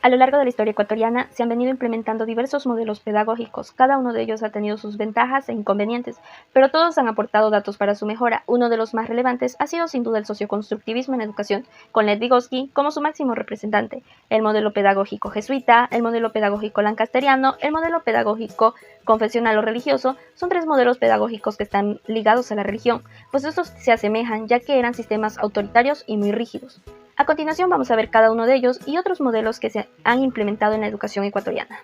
A lo largo de la historia ecuatoriana se han venido implementando diversos modelos pedagógicos, cada uno de ellos ha tenido sus ventajas e inconvenientes, pero todos han aportado datos para su mejora. Uno de los más relevantes ha sido sin duda el socioconstructivismo en educación, con Lev Vygotsky como su máximo representante, el modelo pedagógico jesuita, el modelo pedagógico lancasteriano, el modelo pedagógico confesional o religioso. Son tres modelos pedagógicos que están ligados a la religión, pues estos se asemejan ya que eran sistemas autoritarios y muy rígidos. A continuación vamos a ver cada uno de ellos y otros modelos que se han implementado en la educación ecuatoriana.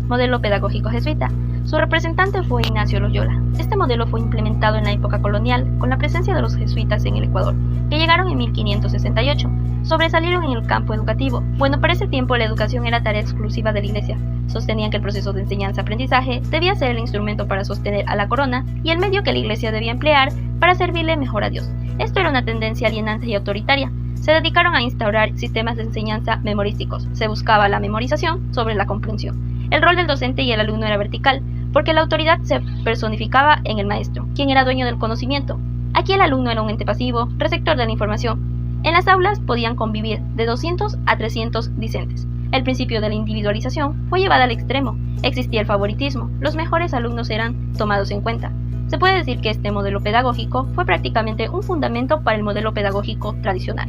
Modelo pedagógico jesuita. Su representante fue Ignacio Loyola. Este modelo fue implementado en la época colonial con la presencia de los jesuitas en el Ecuador, que llegaron en 1568. Sobresalieron en el campo educativo. Bueno, para ese tiempo la educación era tarea exclusiva de la Iglesia. Sostenían que el proceso de enseñanza-aprendizaje debía ser el instrumento para sostener a la corona y el medio que la Iglesia debía emplear para servirle mejor a Dios. Esto era una tendencia alienante y autoritaria. Se dedicaron a instaurar sistemas de enseñanza memorísticos. Se buscaba la memorización sobre la comprensión. El rol del docente y el alumno era vertical, porque la autoridad se personificaba en el maestro, quien era dueño del conocimiento. Aquí el alumno era un ente pasivo, receptor de la información. En las aulas podían convivir de 200 a 300 discentes. El principio de la individualización fue llevado al extremo. Existía el favoritismo. Los mejores alumnos eran tomados en cuenta. Se puede decir que este modelo pedagógico fue prácticamente un fundamento para el modelo pedagógico tradicional.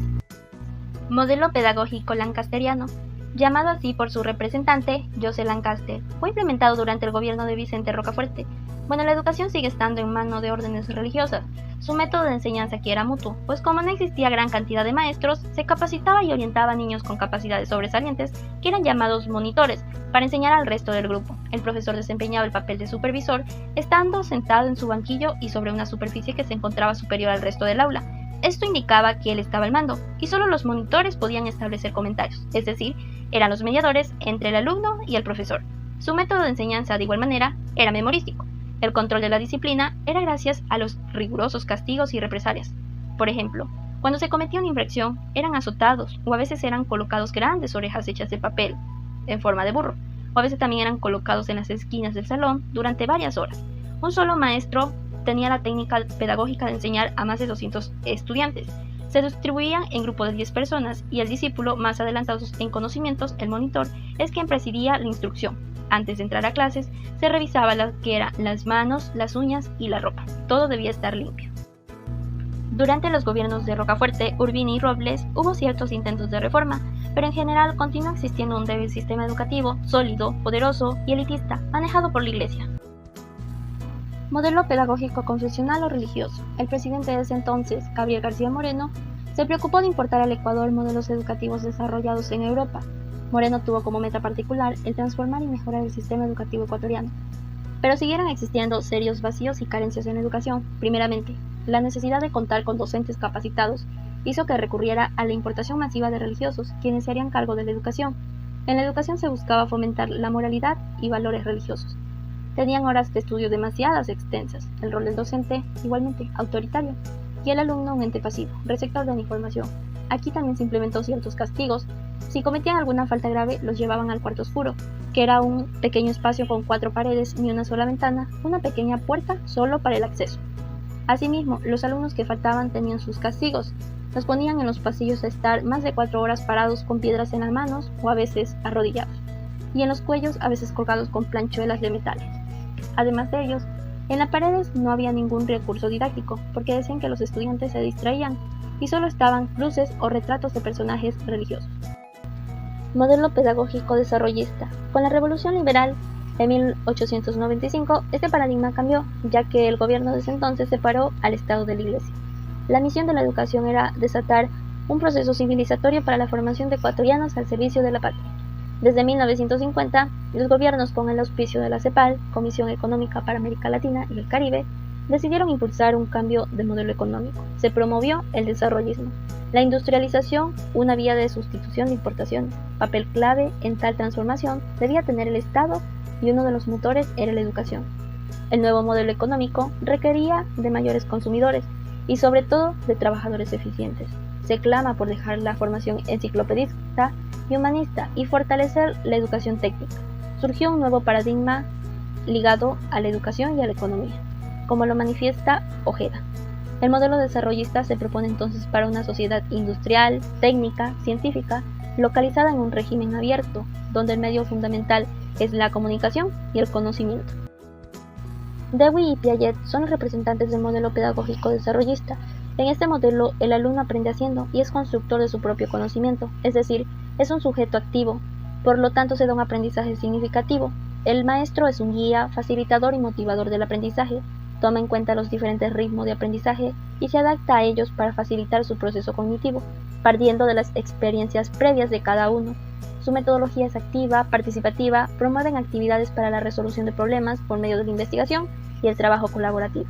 Modelo pedagógico lancasteriano. Llamado así por su representante, Joseph Lancaster, fue implementado durante el gobierno de Vicente Rocafuerte. Bueno, la educación sigue estando en manos de órdenes religiosas. Su método de enseñanza aquí era mutuo, pues como no existía gran cantidad de maestros, se capacitaba y orientaba a niños con capacidades sobresalientes, que eran llamados monitores, para enseñar al resto del grupo. El profesor desempeñaba el papel de supervisor, estando sentado en su banquillo y sobre una superficie que se encontraba superior al resto del aula. Esto indicaba que él estaba al mando, y solo los monitores podían establecer comentarios, es decir, eran los mediadores entre el alumno y el profesor. Su método de enseñanza, de igual manera, era memorístico. El control de la disciplina era gracias a los rigurosos castigos y represalias. Por ejemplo, cuando se cometía una infracción, eran azotados, o a veces eran colocados grandes orejas hechas de papel, en forma de burro, o a veces también eran colocados en las esquinas del salón durante varias horas. Un solo maestro tenía la técnica pedagógica de enseñar a más de 200 estudiantes. Se distribuían en grupos de 10 personas y el discípulo más adelantado en conocimientos, el monitor, es quien presidía la instrucción. Antes de entrar a clases, se revisaba lo que eran las manos, las uñas y la ropa. Todo debía estar limpio. Durante los gobiernos de Rocafuerte, Urbina y Robles hubo ciertos intentos de reforma, pero en general continúa existiendo un débil sistema educativo, sólido, poderoso y elitista, manejado por la Iglesia. Modelo pedagógico confesional o religioso. El presidente de ese entonces, Gabriel García Moreno, se preocupó de importar al Ecuador modelos educativos desarrollados en Europa. Moreno tuvo como meta particular el transformar y mejorar el sistema educativo ecuatoriano. Pero siguieron existiendo serios vacíos y carencias en la educación. Primeramente, la necesidad de contar con docentes capacitados hizo que recurriera a la importación masiva de religiosos, quienes se harían cargo de la educación. En la educación se buscaba fomentar la moralidad y valores religiosos. Tenían horas de estudio demasiadas extensas, el rol del docente igualmente autoritario, y el alumno un ente pasivo, receptor de la información. Aquí también se implementó ciertos castigos. Si cometían alguna falta grave, los llevaban al cuarto oscuro, que era un pequeño espacio con 4 paredes, ni una sola ventana, una pequeña puerta solo para el acceso. Asimismo, los alumnos que faltaban tenían sus castigos. Los ponían en los pasillos a estar más de 4 horas parados con piedras en las manos o a veces arrodillados, y en los cuellos a veces colgados con planchuelas de metales. Además de ellos, en las paredes no había ningún recurso didáctico, porque decían que los estudiantes se distraían y solo estaban cruces o retratos de personajes religiosos. Modelo pedagógico desarrollista. Con la Revolución Liberal de 1895, este paradigma cambió, ya que el gobierno de ese entonces separó al Estado de la Iglesia. La misión de la educación era desatar un proceso civilizatorio para la formación de ecuatorianos al servicio de la patria. Desde 1950, los gobiernos, con el auspicio de la CEPAL, Comisión Económica para América Latina y el Caribe, decidieron impulsar un cambio de modelo económico. Se promovió el desarrollismo, la industrialización, una vía de sustitución de importaciones. Papel clave en tal transformación debía tener el Estado y uno de los motores era la educación. El nuevo modelo económico requería de mayores consumidores y sobre todo de trabajadores eficientes. Se clama por dejar la formación enciclopedista y humanista y fortalecer la educación técnica. Surgió un nuevo paradigma ligado a la educación y a la economía, como lo manifiesta Ojeda. El modelo desarrollista se propone entonces para una sociedad industrial, técnica, científica, localizada en un régimen abierto, donde el medio fundamental es la comunicación y el conocimiento. Dewey y Piaget son los representantes del modelo pedagógico desarrollista. En este modelo, el alumno aprende haciendo y es constructor de su propio conocimiento, es decir, es un sujeto activo, por lo tanto se da un aprendizaje significativo. El maestro es un guía, facilitador y motivador del aprendizaje, toma en cuenta los diferentes ritmos de aprendizaje y se adapta a ellos para facilitar su proceso cognitivo, partiendo de las experiencias previas de cada uno. Su metodología es activa, participativa, promueven actividades para la resolución de problemas por medio de la investigación y el trabajo colaborativo.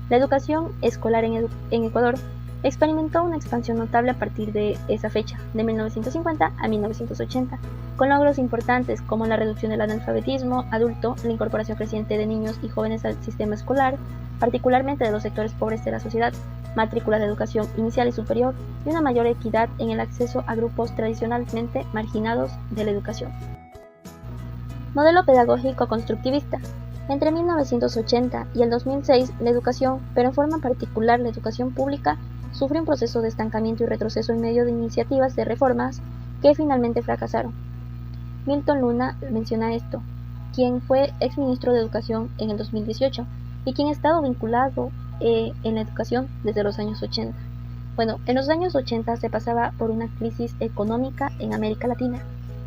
La educación escolar en Ecuador experimentó una expansión notable a partir de esa fecha, de 1950 a 1980, con logros importantes como la reducción del analfabetismo adulto, la incorporación creciente de niños y jóvenes al sistema escolar, particularmente de los sectores pobres de la sociedad, matrículas de educación inicial y superior y una mayor equidad en el acceso a grupos tradicionalmente marginados de la educación. Modelo pedagógico constructivista. Entre 1980 y el 2006, la educación, pero en forma particular la educación pública, sufrió un proceso de estancamiento y retroceso en medio de iniciativas de reformas que finalmente fracasaron. Milton Luna menciona esto, quien fue exministro de Educación en el 2018 y quien ha estado vinculado en la educación desde los años 80. Bueno, en los años 80 se pasaba por una crisis económica en América Latina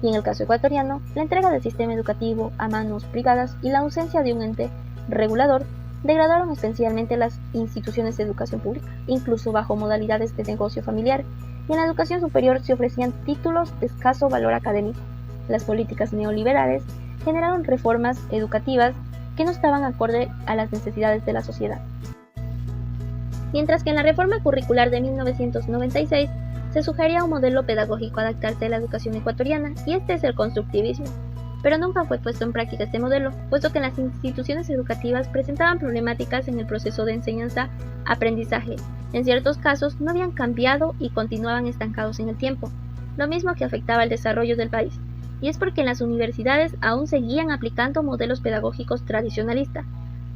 y en el caso ecuatoriano, la entrega del sistema educativo a manos privadas y la ausencia de un ente regulador degradaron esencialmente las instituciones de educación pública, incluso bajo modalidades de negocio familiar, y en la educación superior se ofrecían títulos de escaso valor académico. Las políticas neoliberales generaron reformas educativas que no estaban acorde a las necesidades de la sociedad. Mientras que en la reforma curricular de 1996 se sugería un modelo pedagógico adaptarse a la educación ecuatoriana, y este es el constructivismo. Pero nunca fue puesto en práctica este modelo, puesto que las instituciones educativas presentaban problemáticas en el proceso de enseñanza-aprendizaje. En ciertos casos no habían cambiado y continuaban estancados en el tiempo, lo mismo que afectaba el desarrollo del país. Y es porque en las universidades aún seguían aplicando modelos pedagógicos tradicionalistas,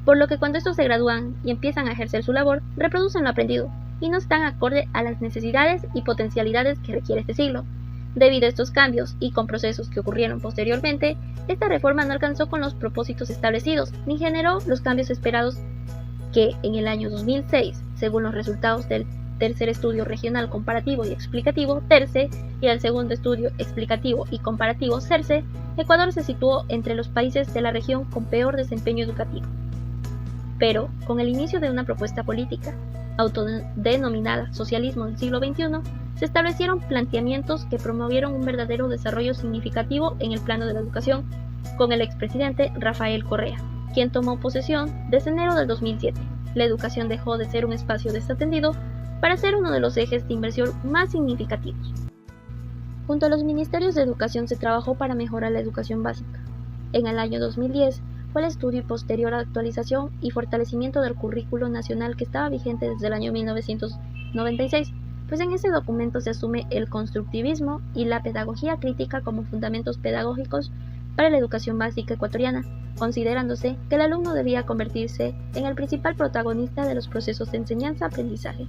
por lo que cuando estos se gradúan y empiezan a ejercer su labor, reproducen lo aprendido, y no están acorde a las necesidades y potencialidades que requiere este siglo. Debido a estos cambios y con procesos que ocurrieron posteriormente, esta reforma no alcanzó con los propósitos establecidos, ni generó los cambios esperados que en el año 2006, según los resultados del tercer estudio regional comparativo y explicativo, TERCE, y el segundo estudio explicativo y comparativo, CERCE, Ecuador se situó entre los países de la región con peor desempeño educativo. Pero, con el inicio de una propuesta política, autodenominada socialismo del siglo XXI, se establecieron planteamientos que promovieron un verdadero desarrollo significativo en el plano de la educación, con el expresidente Rafael Correa, quien tomó posesión desde enero del 2007. La educación dejó de ser un espacio desatendido para ser uno de los ejes de inversión más significativos. Junto a los ministerios de educación se trabajó para mejorar la educación básica. En el año 2010 fue el estudio y posterior actualización y fortalecimiento del currículo nacional que estaba vigente desde el año 1996, pues en ese documento se asume el constructivismo y la pedagogía crítica como fundamentos pedagógicos para la educación básica ecuatoriana, considerándose que el alumno debía convertirse en el principal protagonista de los procesos de enseñanza-aprendizaje.